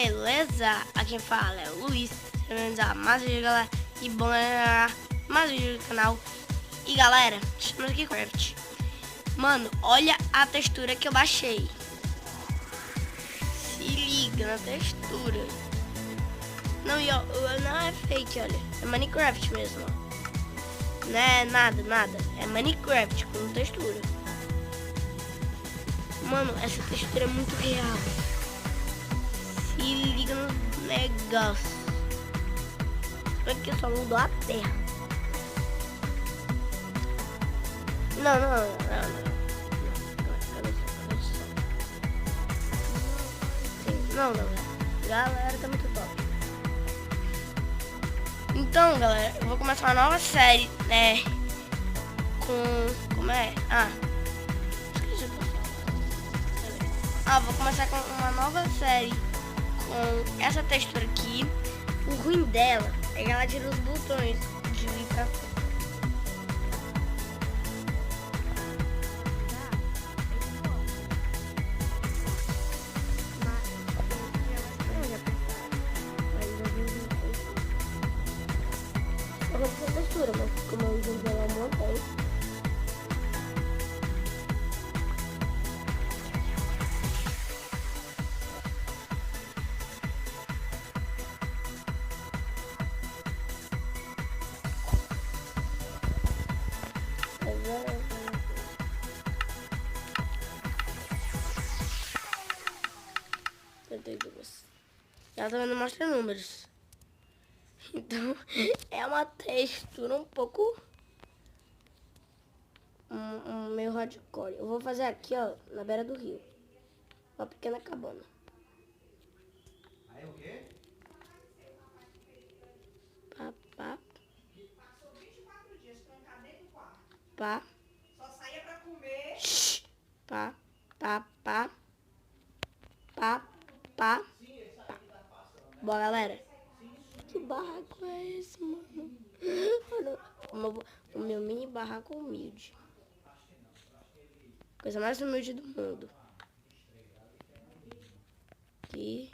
Beleza? Aqui quem fala é o Luiz, bem-vindos a mais vídeo, galera. E bom, galera, mais vídeo do canal. E galera, estamos aqui com o Craft. Mano, olha a textura que eu baixei. Se liga na textura. Não, não é fake, olha. É Minecraft mesmo, ó. Não é nada. É Minecraft com textura. Mano, essa textura é muito real. Se liga no negócio. Aqui só mudou a terra. Não. Não, galera, tá muito top. Então, galera, eu vou começar uma nova série, né? Como é? Vou começar com uma nova série com essa textura aqui. O ruim dela é que ela tira os botões de ir pra frente. Eu gosto dessa textura, mas como eu uso ela montei. Ela também não mostra números. Então é uma textura um pouco meio hardcore. Eu vou fazer aqui, ó, na beira do rio. Uma pequena cabana. Aí o quê? Pá. Passou 24 dias trancado dentro do quarto. Pá. Só saía pra comer. Pá. Bom, galera. Que barraco é esse, mano? O meu mini barraco humilde. Coisa mais humilde do mundo. Aqui.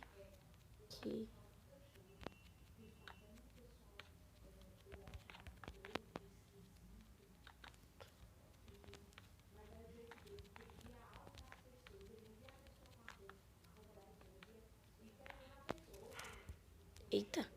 Eita.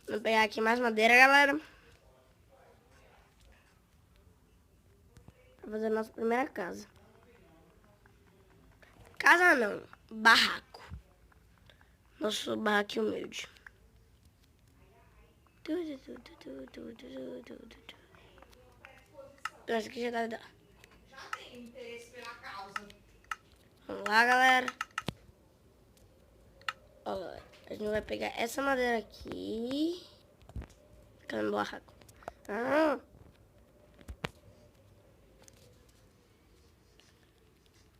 Vou pegar aqui mais madeira, galera. Pra fazer a nossa primeira casa. Casa não, barraco. Nosso barraco humilde. Então, esse aqui já deve dar. Já tem interesse pela causa. Vamos lá, galera. Ó, galera, a gente vai pegar essa madeira aqui. Fica no barraco.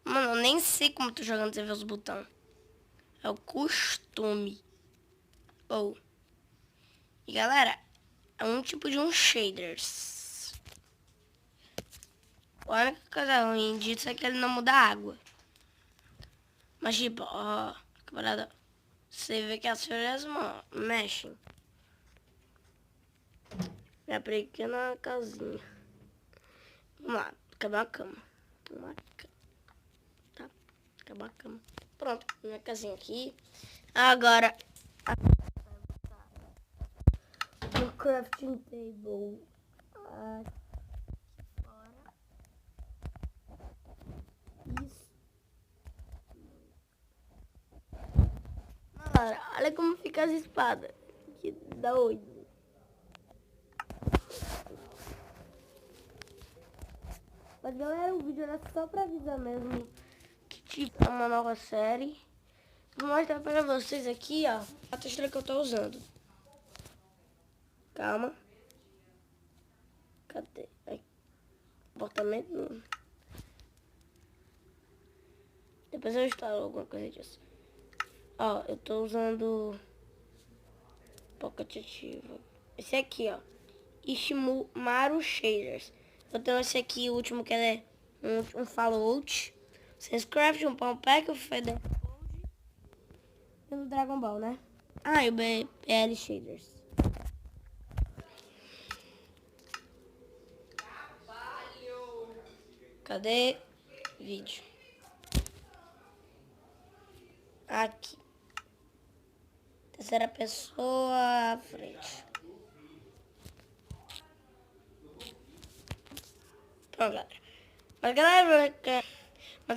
Mano, eu nem sei como eu tô jogando, você vê os botões. É o costume. E galera, é um tipo de um shaders. A única coisa ruim disso é que ele não muda a água. Mas tipo, ó, camarada, você vê que as folhas mexem. Minha pequena casinha. Vamos lá, acabar a cama. Tá, acabar a cama. Pronto, minha casinha aqui. Agora, o crafting table aqui fora. Isso. Galera, olha como fica as espadas. Que doido. Mas galera, o vídeo era só pra avisar mesmo que tipo é uma nova série. Vou mostrar pra vocês aqui, ó, a textura que eu tô usando. Calma. Cadê? Aí. Comportamento. Depois eu instalo alguma coisa disso. Ó, eu tô usando Pocket Ativa. Esse aqui, ó. Ishimaru Shaders. Eu tenho esse aqui, o último, que é um Fallout. Senscraft, um Palm Pack, o Feather e o Dragon Ball, né? Ah, e o BL Shaders. Cadê? Vídeo. Aqui. Terceira pessoa à frente. Pronto, galera. Mas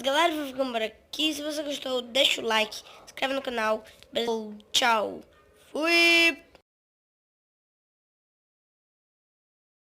galera, vou ficando por aqui. Se você gostou, deixa o like, se inscreve no canal. Beleza? Tchau. Fui.